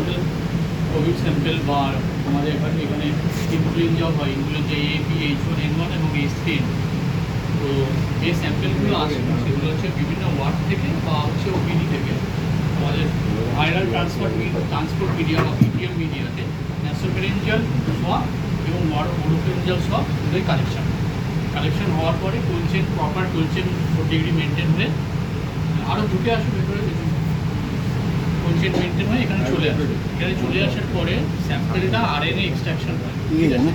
Sample, Covid sample বা আমাদের এখানে ইনফ্লুয়েঞ্জা হয়, ইনফ্লুয়েঞ্জা A, B, H1N1 এবং H3N2। তো যে স্যাম্পেলগুলো আসে সেগুলো হচ্ছে বিভিন্ন ওয়ার্ড থেকে বা হচ্ছে ওপিডি থেকে আমাদের ভাইরাল ট্রান্সপোর্ট মিডিয়া বা পিটিএম মিডিয়াতে ন্যাসোফেরেঞ্জিয়াল সোয়াব এবং ওরোফেরেঞ্জিয়াল সোয়াব দুটোই কালেকশন হওয়ার পরে প্রপার কোল্ড 4 ডিগ্রি মেনটেন হয়ে আরও দুটো আসে ভেতরে কোল্ড চেন মেনটেন হয়ে এখানে চলে আসার পরে স্যাম্পেলটা আরএনএ এক্সট্রাকশন হয়। ঠিক আছে,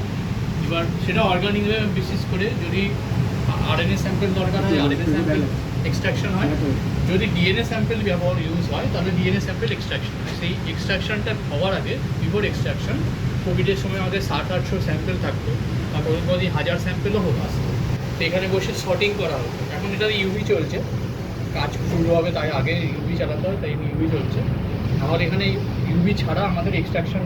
এবার সেটা অর্গানিকভাবে বিশেষ করে যদি আরএনএ স্যাম্পেল দরকার হয় আরএনএ স্যাম্পেল এক্সট্রাকশন হয়, যদি ডিএনএ স্যাম্পেল ইউজ হয় তাহলে ডিএনএ স্যাম্পেল এক্সট্রাকশন হয়। সেই এক্সট্রাকশনটা হওয়ার আগে বিফোর এক্সট্রাকশন কোভিডের সময় আমাদের 700-800 স্যাম্পেল থাকতো, তারপর যদি 1000 স্যাম্পেলও হতো আসতো, তো এখানে বসে শর্টিং করা হতো। এখন এটা ইউভি চলছে, কাজ শুরু হবে তাই আগে ইউভি চালাতে হয়, তাই ইউভি চলছে। আর এখানে ইউভি ছাড়া আমাদের এক্সট্রাকশন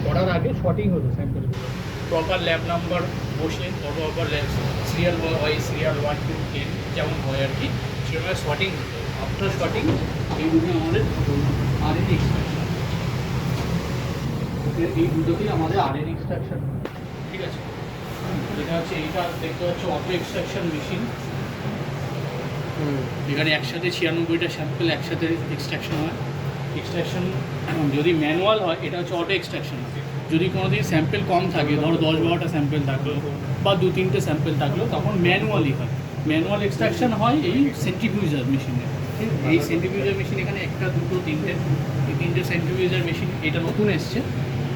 করার আগে শর্টিং হতো স্যাম্পেলগুলো, প্রপার ল্যাব নাম্বার বসে প্রপার ল্যাব সিরিয়াল 1 to 10 যেমন হয় আর কি, সেভাবে শর্টিং হতো। আফটার শর্টিং এইগুলো আমাদের আরএনএ এক্সট্রাকশন, এই দুটোকেই আমাদের আরএনএ এক্সট্রাকশন। ঠিক আছে, এটা হচ্ছে এইটা দেখতে হচ্ছে অটো এক্সট্রাকশন মেশিন। এখানে একসাথে 96টা স্যাম্পেল একসাথে এক্সট্রাকশন হয়। এক্সট্রাকশন যদি ম্যানুয়াল হয় এটা হচ্ছে অটো এক্সট্রাকশন। যদি কোনো দিন স্যাম্পেল কম থাকে, ধরো 10-12টা স্যাম্পেল থাকলো বা 2-3টে স্যাম্পেল থাকলো, তখন ম্যানুয়ালি হয়। ম্যানুয়াল এক্সট্রাকশন হয় এই সেন্ট্রিফিউজার মেশিনে। এই সেন্ট্রিফিউজার মেশিন এখানে 1, 2, 3টে সেন্ট্রিফিউজার মেশিন, এটা নতুন এসছে।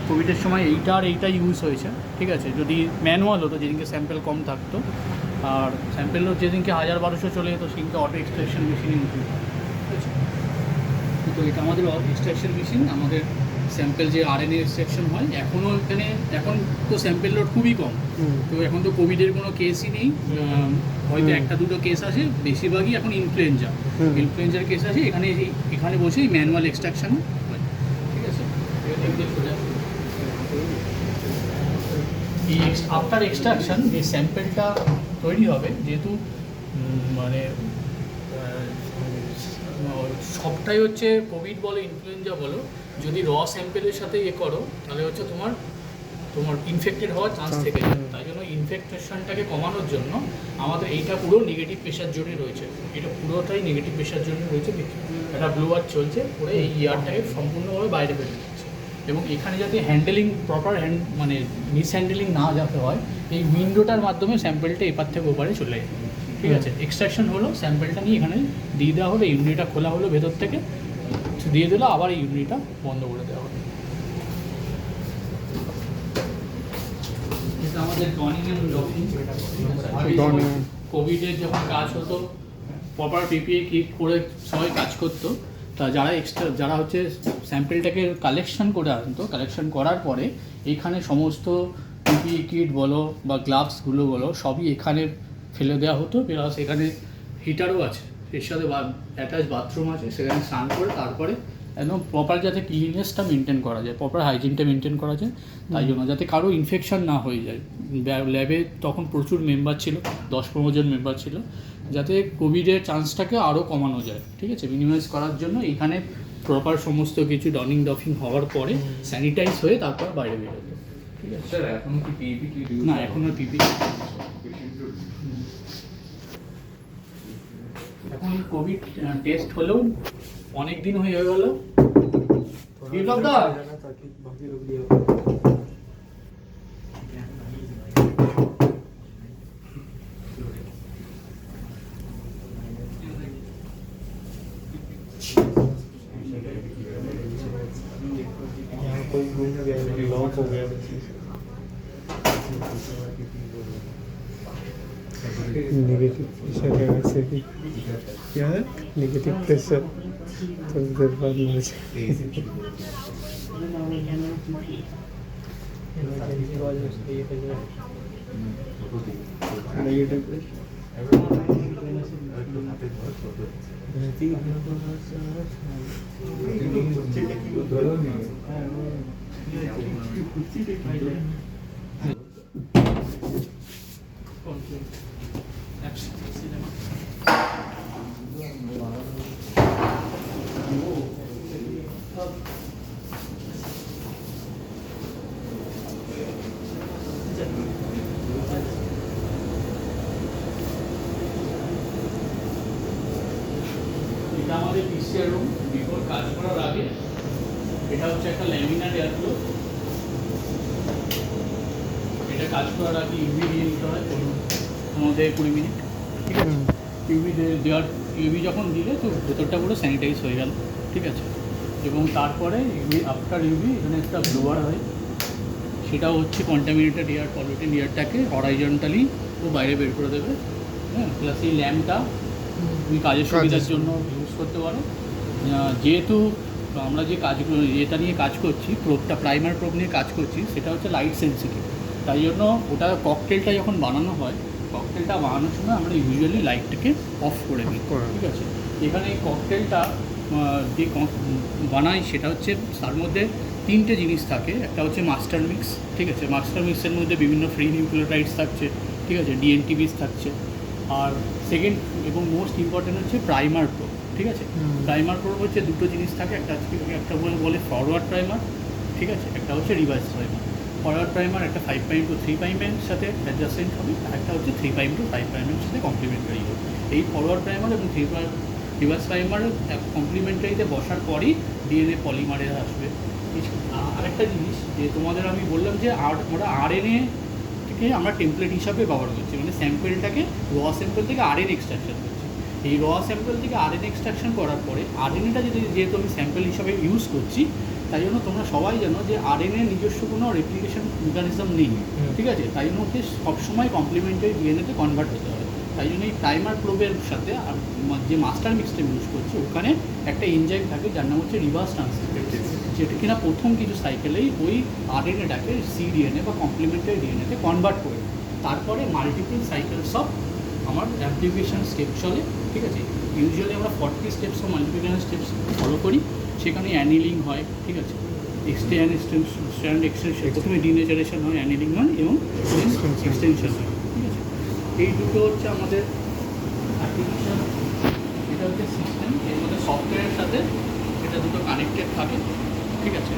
কোভিডের সময় এইটা ইউজ হয়েছে। ঠিক আছে, যদি ম্যানুয়াল হতো যেদিনকে স্যাম্পেল কম থাকতো, আর স্যাম্পেল যেদিনকে 1000-1200 চলে যেত সেদিনকে অটো এক্সট্রাকশন মেশিন ইউজ হতো। ঠিক আছে, তো এটা আমাদের এক্সট্রাকশন মেশিন। আমাদের স্যাম্পেল যে আরএনএ এক্সট্রাকশন হয় এখনও এখানে, এখন তো স্যাম্পেল লোড খুবই কম, তো এখন তো কোভিডের কোনো কেসই নেই, হয়তো 1-2টো কেস আছে, বেশিরভাগই এখন ইনফ্লুয়েঞ্জার কেস আছে। এখানে বসেই ম্যানুয়াল এক্সট্রাকশন হয়। ঠিক আছে, এই আফটার এক্সট্রাকশন যে স্যাম্পেলটা তৈরি হবে, যেহেতু মানে সবটাই হচ্ছে কোভিড বলো ইনফ্লুয়েঞ্জা বলো, যদি র স্যাম্পেলের সাথে করো তাহলে হচ্ছে তোমার ইনফেক্টেড হওয়ার চান্স থেকে যায়। তাই জন্য ইনফেকশনটাকে কমানোর জন্য আমাদের এইটা পুরো নেগেটিভ প্রেশার জোনে রয়েছে, এটা পুরোটাই নেগেটিভ প্রেশার জোনে রয়েছে। একটা ব্লোয়ার চলছে পুরো এই ইয়ারটাকে সম্পূর্ণভাবে বাইরে বেরিয়ে দিচ্ছে, এবং এখানে যাতে প্রপার মানে মিসহ্যান্ডেলিং না যাতে হয়, এই উইন্ডোটার মাধ্যমে স্যাম্পেলটা এপার থেকে ওপারে চলে যায়। ঠিক আছে, এক্সট্রাকশন হলো, স্যাম্পেলটা নিয়ে এখানে দিয়ে দেওয়া হলো, ইউনিটটা খোলা হলো ভেতর থেকে দিয়ে দিলো, আবার এই ইউনিটটা বন্ধ করে দেওয়া হলো। এটা আমাদের কোভিডের যখন কাজ হতো প্রপার পিপিই কিট করে সবাই কাজ করতো, তা যারা হচ্ছে স্যাম্পেলটাকে কালেকশন করে আনতো, কালেকশন করার পরে এখানে সমস্ত পিপিই কিট বলো বা গ্লাভসগুলো বলো সবই এখানে ফেলে দেওয়া হতো। প্লাস এখানে হিটারও আছে, এর সাথে অ্যাটাচ বাথরুম আছে, সেখানে স্নান করে তারপরে একদম প্রপার যাতে ক্লিননেসটা মেনটেন করা যায়, প্রপার হাইজিনটা মেনটেন করা যায়, তাই জন্য যাতে কারো ইনফেকশন না হয়ে যায়। ল্যাবে তখন প্রচুর মেম্বার ছিল, 10-15 জন মেম্বার ছিল, যাতে কোভিডের চান্সটাকে আরও কমানো যায়। ঠিক আছে, মিনিমাইজ করার জন্য এখানে প্রপার সমস্ত কিছু ডফিং হওয়ার পরে স্যানিটাইজ হয়ে তারপর বাইরে বেরোতো। ঠিক আছে স্যার, এখনও কি পিপিই না, এখনও পিপিই এখন কোভিড টেস্ট হলেও অনেক দিন হয়ে গেল। कोई घूम गया लॉक हो गया। नेगेटिव प्रेशर है वैसे भी, क्या है नेगेटिव प्रेशर, थोड़ी देर बाद मर जाए। नेगेटिव অ্যানেস্থেসিয়া রুম বিফোর কাজ করার আগে। এটা হচ্ছে একটা ল্যামিনার এয়ারফ্লো। এটা কাজ করার আগে ইউভি দিয়ে নিতে হয় 15-20 মিনিট, ঠিক আছে। ইউভি দেওয়ার ইউভি যখন দিলে তো ভেতরটা পুরো স্যানিটাইজ হয়ে গেল, ঠিক আছে। এবং তারপরে ইউভি আফটার ইউভি এখানে একটা ব্লোয়ার হয়, সেটাও হচ্ছে কন্টামিনেটেড এয়ার পলিউটেড এয়ারটাকে হরাইজন্টালি ও বাইরে বের করে দেবে। হ্যাঁ, প্লাস এই ল্যাম্পটা তুমি কাজের সুবিধার জন্য ইউজ করতে পারো। যেহেতু আমরা যে কাজগুলো যেটা নিয়ে কাজ করছি, প্রোবটা প্রাইমার প্রোব নিয়ে কাজ করছি, সেটা হচ্ছে লাইট সেন্সিটিভ। তাই জন্য ওটা ককটেলটা যখন বানানো হয়, ককটেলটা বানানোর সময় আমরা ইউজুয়ালি লাইটটাকে অফ করে দিই, ঠিক আছে। এখানে এই ককটেলটা যে বানাই সেটা হচ্ছে তার মধ্যে 3টে জিনিস থাকে। একটা হচ্ছে মাস্টার মিক্স, ঠিক আছে। মাস্টার মিক্সের মধ্যে বিভিন্ন ফ্রি নিউক্লিওটাইডস থাকছে, ঠিক আছে, ডিএনটিবিস থাকছে। আর সেকেন্ড এবং মোস্ট ইম্পর্টেন্ট হচ্ছে প্রাইমার প্রোব, ঠিক আছে। প্রাইমার প্রোব হচ্ছে দুটো জিনিস থাকে, একটা বলে ফরওয়ার্ড প্রাইমার, ঠিক আছে, একটা হচ্ছে রিভার্স প্রাইমার। ফরওয়ার্ড প্রাইমার একটা 5' to 3' সাথে অ্যাডজাসেন্ট হবে, আর একটা হচ্ছে 3' to 5' সাথে কমপ্লিমেন্টারি হবে। এই ফরওয়ার্ড প্রাইমার এবং রিভার্স প্রাইমারের কমপ্লিমেন্টারিতে বসার পরই ডিএনএ পলিমারে আসবে। আরেকটা জিনিস যে তোমাদের আমি বললাম যে আমরা আরএনএ থেকে আমরা টেমপ্লেট হিসাবে ব্যবহার করছি, মানে স্যাম্পেলটাকে র স্যাম্পেল থেকে আরএনএ এক্সট্রাকশন করছি। এই র স্যাম্পেল থেকে আরএনএ এক্সট্রাকশন করার পরে আরএনএটা যেহেতু আমি স্যাম্পেল হিসাবে ইউজ করছি, তাই জন্য তোমরা সবাই জানো যে আরএনএ নিজস্ব কোনো রেপ্লিকেশন মেকানিজম নেই, ঠিক আছে। তাই মধ্যে সবসময় কমপ্লিমেন্টারি ডিএনএতে কনভার্ট হতে হয়। তাই জন্য এই প্রাইমার প্রোবের সাথে যে মাস্টার মিক্সটা ইউজ করছি, ওখানে একটা এনজাইম থাকে যার নাম হচ্ছে রিভার্স ট্রান্সক্রিপ্টেজ, যেটা কিনা প্রথম কিছু সাইকেলেই ওই আরএনএটাকে সিডিএনএ বা কমপ্লিমেন্টারি ডিএনএতে কনভার্ট করে। তারপরে মাল্টিপল সাইকেলস অফ আমার অ্যাপ্লিকেশন স্টেপ চলে, ঠিক আছে। ইউজুয়ালি আমরা 40 steps of multiplication steps follow করি। সেখানে অ্যানিলিং হয়, ঠিক আছে, স্ট্যান্ড এক্সটেনশন, প্রথমে ডিনেচারেশন হয়, অ্যানিলিং হয় এবং এক্সটেনশন হয়, ঠিক আছে। এই দুটো হচ্ছে আমাদের আর্টিফিশিয়াল, এটা হচ্ছে সিস্টেম। এর মধ্যে সফটওয়্যারের সাথে এটা দুটো কানেক্টেড থাকে, ঠিক আছে।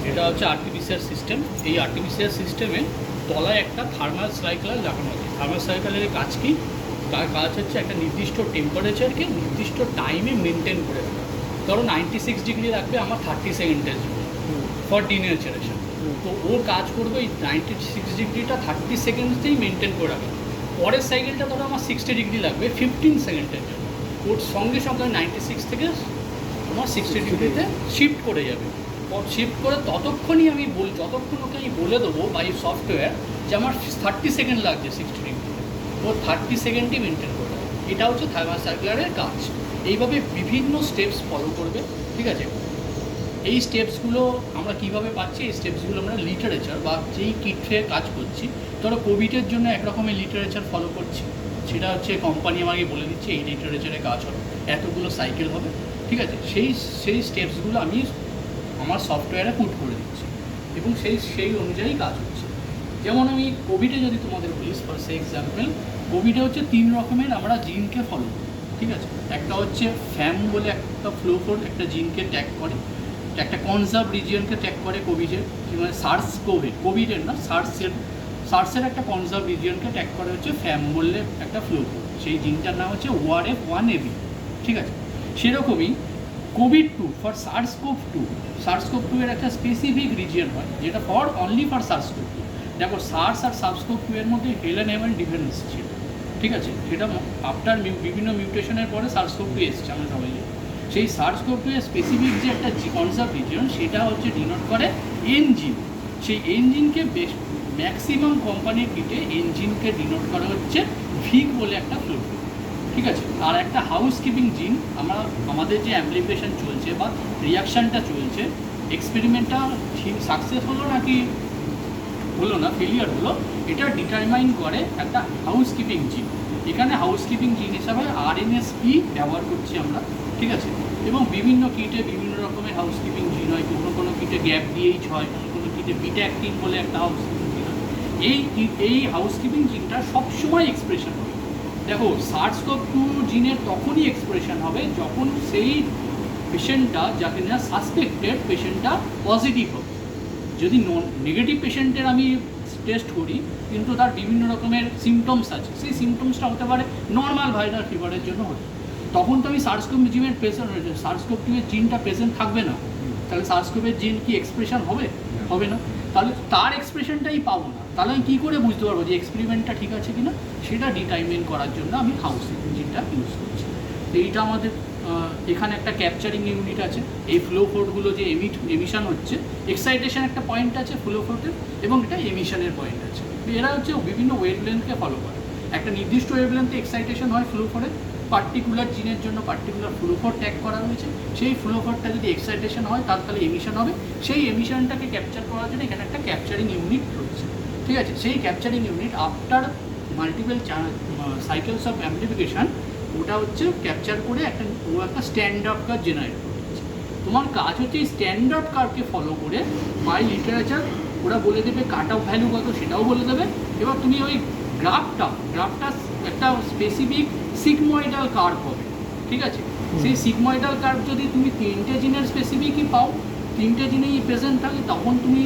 এটা হচ্ছে আর্টিফিশিয়াল সিস্টেম। এই আর্টিফিশিয়াল সিস্টেমে তলায় একটা থার্মাল সাইকেল লাগানো আছে। থার্মাল সাইকেলের কাজ কি? তার কাজ হচ্ছে একটা নির্দিষ্ট টেম্পারেচারকে নির্দিষ্ট টাইমে মেনটেন করে রাখা। ধরো 96 ডিগ্রি রাখবে আমার 30 সেকেন্ডের জন্য ফর ডিনেচারেশন। তো ওর কাজ করবে এই 96 ডিগ্রিটা 30 সেকেন্ডসেই মেনটেন করে রাখবে। পরের সাইকেলটা ধরো আমার 60 ডিগ্রি লাগবে 15 সেকেন্ডের জন্য। ওর সঙ্গে সঙ্গে 96 থেকে আমার 60 ডিগ্রিতে শিফট করে যাবে। শিফট করে ততক্ষণই যতক্ষণ ওকে আমি বলে দেবো বাই সফটওয়্যার যে আমার 30 সেকেন্ড লাগছে 60 ডিগ্রিতে, ও 30 সেকেন্ডই মেনটেন করবে। এটা হচ্ছে থার্মাল সার্কুলারের কাজ। এইভাবে বিভিন্ন স্টেপস ফলো করবে, ঠিক আছে। এই স্টেপসগুলো আমরা কীভাবে পাচ্ছি? এই স্টেপসগুলো আমরা লিটারেচার বা যেই কিটে কাজ করছি, ধরো কোভিডের জন্য একরকমের লিটারেচার ফলো করছি, সেটা হচ্ছে কোম্পানি আমাকে বলে দিচ্ছে এই লিটারেচারে কাজ হবে, এতগুলো সাইকেল হবে, ঠিক আছে। সেই স্টেপসগুলো আমি আমার সফটওয়্যারে পুট করে দিচ্ছি এবং সেই অনুযায়ী কাজ হচ্ছে। যেমন আমি কোভিডে যদি তোমাদের বলি, ফর সে এক্সাম্পল, কোভিডে হচ্ছে 3 রকমের আমরা জিনকে ফলো করি, ঠিক আছে। একটা হচ্ছে ফ্যাম বলে একটা ফ্লোফোর একটা জিনকে ট্যাগ করে, একটা কনজার্ভ রিজিয়নকে ট্যাগ করে কোভিডের, মানে সার্স কোভিডের না, সার্সের একটা কনজার্ভ রিজিয়নকে ট্যাগ করে হচ্ছে ফ্যাম বললে একটা ফ্লোফোর, সেই জিনটার নাম হচ্ছে ORF1AB, ঠিক আছে। সেরকমই COVID-2 ফর SARS-CoV-2 এর একটা স্পেসিফিক রিজিয়ন হয় যেটা অনলি ফর SARS-CoV-2। দেখো সার্স আর SARS-CoV-2 এর মধ্যে হেলেন হেভেন ডিফারেন্স ছিল, ঠিক আছে। সেটা আফটার বিভিন্ন মিউটেশনের পরে SARS-CoV-2 এসছে, আমরা সবাই জানি। সেই SARS-CoV-2 এর স্পেসিফিক যে একটা কনজার্ভ রিজিয়ন, সেটা হচ্ছে ডিনোট করে এনজিন। সেই এনজিনকে ম্যাক্সিমাম কোম্পানির কিটে এনজিনকে ডিনোট করা হচ্ছে ভিক বলে একটা ফ্লোফোর, ঠিক আছে। আর একটা হাউসকিপিং জিন, আমাদের যে অ্যাপ্লিকেশন চলছে বা রিয়াকশানটা চলছে, এক্সপেরিমেন্টটা ঠিক সাকসেস হলো নাকি হলো না, ফেলিয়ার হলো, এটা ডিটারমাইন করে একটা হাউসকিপিং জিন। এখানে হাউসকিপিং জিন হিসাবে RNSP ব্যবহার করছি আমরা, ঠিক আছে। এবং বিভিন্ন কিটে বিভিন্ন রকমের হাউসকিপিং জিন হয়, কোনো কিটে গ্যাপ DH হয়, কোনো কিটে বিটা অ্যাক্টিন বলে একটা হাউসকিপিং জিন হয়। এই হাউসকিপিং জিনটা সবসময় এক্সপ্রেশন হবে। দেখো SARS-CoV-2 জিনের তখনই এক্সপ্রেশন হবে যখন সেই পেশেন্টটা, যাকে না সাসপেক্টেড পেশেন্টটা পজিটিভ হবে। যদি নেগেটিভ পেশেন্টের আমি টেস্ট করি কিন্তু তার বিভিন্ন রকমের সিমটমস আছে, সেই সিমটমসটা হতে পারে নর্মাল ভাইরাল ফিভারের জন্য হতে। তখন তো আমি সার্সকোপ জিনের প্রেজেন্ট সার্সকোপটিভের জিনটা প্রেজেন্ট থাকবে না, তাহলে সার্সকোপের জিন কি এক্সপ্রেশন হবে? হবে না। তাহলে তার এক্সপ্রেশনটাই পাবো না, তাহলে আমি কী করে বুঝতে পারবো যে এক্সপেরিমেন্টটা ঠিক আছে কিনা? সেটা ডিটারমিন করার জন্য আমি হাউস ইঞ্জিনটা ইউজ করছি। তো এইটা আমাদের এখানে একটা ক্যাপচারিং ইউনিট আছে, এই ফ্লো ফোর্টগুলো যে এমিশন হচ্ছে, এক্সাইটেশন একটা পয়েন্ট আছে ফ্লো ফোর্টের, এবং এটা এমিশনের পয়েন্ট আছে। এরা হচ্ছে বিভিন্ন ওয়েভলেন্থকে ফলো করে। একটা নির্দিষ্ট ওয়েভলেন্থে এক্সাইটেশন হয় ফ্লো ফোর্টে, পার্টিকুলার জিনের জন্য পার্টিকুলার ফ্লো ফোর্ট ট্যাগ করা রয়েছে, সেই ফ্লো ফোর্টটা যদি এক্সাইটেশন হয় তাহলে এমিশন হবে, সেই এমিশনটাকে ক্যাপচার করার জন্য এখানে একটা ক্যাপচারিং ইউনিট রয়েছে, ঠিক আছে? সেই capturing unit after multiple cycles of amplification ওটা হচ্ছে ক্যাপচার করে একটা স্ট্যান্ডার্ড কার্ভ জেনারেট করছে। তোমার কাজ হচ্ছে এই স্ট্যান্ডার্ড কার্ভকে ফলো করে বাই লিটারেচার ওরা বলে দেবে কাট অফ ভ্যালু কত সেটাও বলে দেবে। এবার তুমি ওই গ্রাফটা একটা স্পেসিফিক সিগময়েডাল কার্ভ হবে, ঠিক আছে? সেই সিগময়েডাল কার্ভ যদি তুমি 3টে জিনের স্পেসিফিকই পাও, 3টে জিনেই প্রেজেন্ট থাকে, তখন তুমি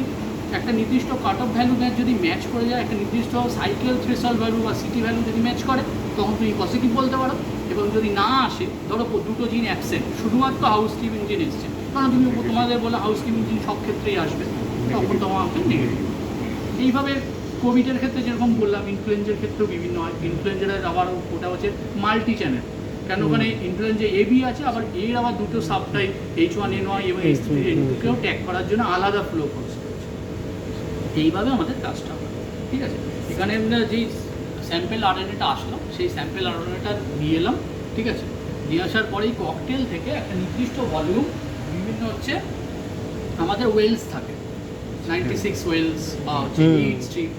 একটা নির্দিষ্ট কাট অফ ভ্যালু যদি ম্যাচ করে যায়, একটা নির্দিষ্ট সাইকেল থ্রেশহোল্ড ভ্যালু বা সিটি ভ্যালু যদি ম্যাচ করে, তখন তুমি পজিটিভ বলতে পারো। এবং যদি না আসে, ধরো 2টো জিন অ্যাবসেন্ট, শুধুমাত্র হাউসকিপিং জিন এসছে, কারণ তুমি তোমাদের বলে হাউসকিপিং জিন সব ক্ষেত্রেই আসবে, তখন তোমাকে নেগেটিভ। এইভাবে কোভিডের ক্ষেত্রে যেরকম বললাম, ইনফ্লুয়েঞ্জার ক্ষেত্রেও বিভিন্ন হয়। ইনফ্লুয়েঞ্জারের আবার ওটা হচ্ছে মাল্টি চ্যানেল, কেন ওখানে ইনফ্লুয়েঞ্জা এবি আছে, আবার এর আবার 2টো সাবটাইপ H1N1 এবং H3N2কেও ট্যাগ করার জন্য আলাদা ফ্লো কোর্স রয়েছে। এইভাবে আমাদের কাজটা হয়, ঠিক আছে? এখানে আমরা যেই স্যাম্পেল আরএনএটা আসলো, সেই স্যাম্পেল আরএনএটা নিয়ে এলাম, ঠিক আছে? নিয়ে আসার পরেই ককটেল থেকে একটা নির্দিষ্ট ভলিউম বিভিন্ন হচ্ছে আমাদের ওয়েলস থাকে, 96 ওয়েলস বা হচ্ছে 8 স্ট্রিপ।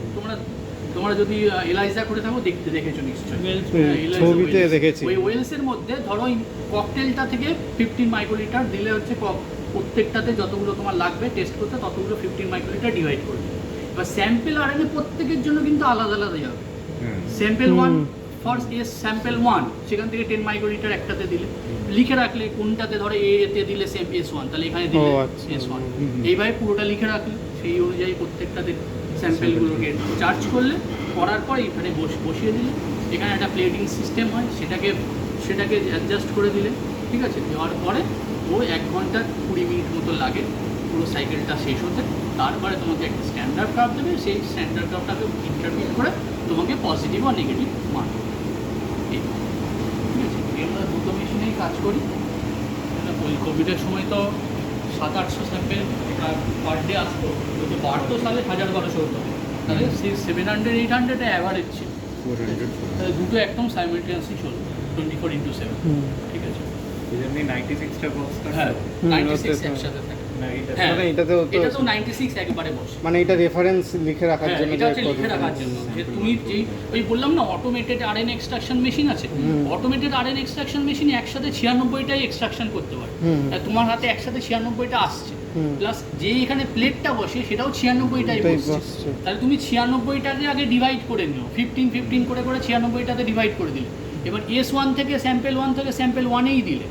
তোমরা যদি এলাইজা করে থাকো দেখেছো নিশ্চয়ই, ছবিতে দেখেছি। ওই ওয়েলসের মধ্যে ধরো ককটেলটা থেকে 15 মাইক্রোলিটার দিলে হচ্ছে প্রত্যেকটাতে যতগুলো তোমার লাগবে টেস্ট করতে, ততগুলো 15 মাইক্রোলিটার ডিভাইড করবে। এবার স্যাম্পেল আরএনএ প্রত্যেকের জন্য কিন্তু আলাদা আলাদা যাবে। স্যাম্পেল 1 ফর স্যাম্পেল 1 সেখান থেকে 10 মাইক্রোলিটার একটাতে দিলে, লিখে রাখলে কোনটাতে ধরো এতে দিলে S1, তাহলে এখানে দিলে S1, এইভাবে পুরোটা লিখে রাখলে সেই অনুযায়ী প্রত্যেকটাতে স্যাম্পেলগুলোকে চার্জ করলে, করার পর এখানে বসিয়ে দিলে, এখানে একটা প্লেটিং সিস্টেম হয়, সেটাকে অ্যাডজাস্ট করে দিলে, ঠিক আছে? দেওয়ার পরে ও 1 ঘন্টা 20 মিনিট মতো লাগে পুরো সাইকেলটা শেষ হতে। তারপরে তোমাকে একটা স্ট্যান্ডার্ড কার্ভ দেবে, সেই স্ট্যান্ডার্ড কার্ভটাকে ইন্টারপ্রিট করে তোমাকে পজিটিভ আর নেগেটিভ মান, ঠিক আছে? আমরা 2টো মেশিনেই কাজ করি। ওই কোভিডের সময় তো 700-800 স্যাম্পেল পার ডে আসতো, যদি বাড়তো তাহলে 1000-1200 হতো, তাহলে 700-800 অ্যাভারেজ ছিল। 400 তাহলে 2টো একদম সাইমালটেনিয়াসলি চলবে 24/7, ঠিক আছে? এজন্যই 96টা বক্স কাট। হ্যাঁ, 96 একসাথে থাকে। না এটা হ্যাঁ, মানে এটাতেও তো এটা তো 96 একবারে বসে। মানে এটা রেফারেন্স লিখে রাখার জন্য, এটা হচ্ছে লিখে রাখার জন্য যে তুমি যেই ওই বললাম না অটোমেটেড আরএনএ এক্সট্রাকশন মেশিন আছে, অটোমেটেড আরএনএ এক্সট্রাকশন মেশিন একসাথে 96টাই এক্সট্রাকশন করতে পারে। তোমার হাতে একসাথে 96টা আসছে, প্লাস যে এখানে প্লেটটা বসে সেটাও 96টাই বসছে, তাহলে তুমি 96টাকে আগে ডিভাইড করে নিও, 15 করে 96টাতে ডিভাইড করে দিলে। এবার S1 থেকে স্যাম্পেল 1 থেকে স্যাম্পেল 1এই দিলে,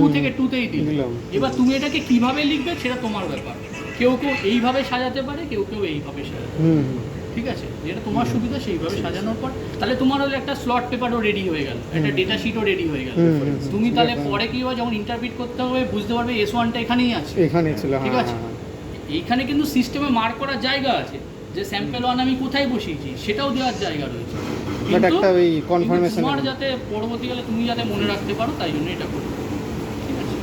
2 থেকে 2তেই দিলে। এবার তুমি এটাকে কিভাবে লিখবে সেটা তোমার ব্যাপার, কেউ এইভাবে সাজাতে পারে, কেউ এইভাবে সাজাতে পারে, ঠিক আছে? যেটা তোমার সুবিধা সেইভাবে সাজানোর পর তাহলে তোমার হলো একটা স্লট পেপারও রেডি হয়ে গেল, একটা ডেটা শিটও রেডি হয়ে গেল। তুমি তাহলে পরে কি হয়, যখন ইন্টারপ্রিট করতে হবে বুঝতে পারবে S1টা এখানেই আছে, এখানেই ছিল, ঠিক আছে? এইখানে কিন্তু সিস্টেমে মার্ক করার জায়গা আছে যে স্যাম্পেল 1 আমি কোথায় বসিয়েছি সেটাও দেওয়ার জায়গা রয়েছে, বাট একটা ওই কনফার্মেশন তোমার যাতে পরবর্তীকালে তুমি যাতে মনে রাখতে পারো তাই জন্য এটা করি, ঠিক আছে?